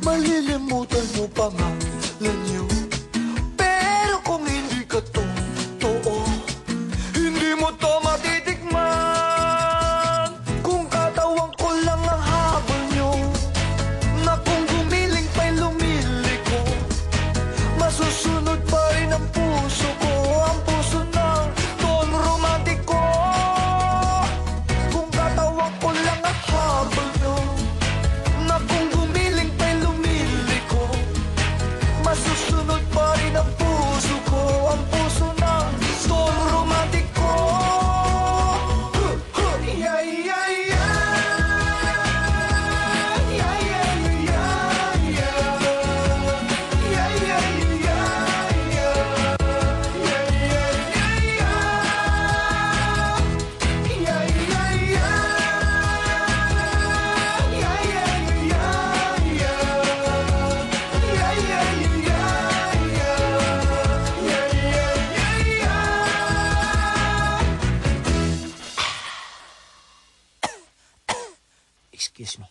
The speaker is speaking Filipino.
Malilimutan mo pangalan niyo. Pero kung hindi ka totoo, hindi mo to matitikman. Kung katawan ko lang ang habol niyo, na kung gumiling pa'y lumiliko, masusunod pa rin ang puso ko, ang puso ng Don Romantico. Kung katawan ko lang ang habol niyo, na kung gumiling pa'y lumiliko, masusunod pa rin ang puso ko, ang puso ng Don Romantico. Yeah, yeah, yeah. Yeah, yeah, yeah, yeah. Yeah, yeah, yeah, yeah. Yeah, yeah, yeah, yeah. Yeah, yeah, yeah. Yeah, yeah, yeah, yeah. Excuse me.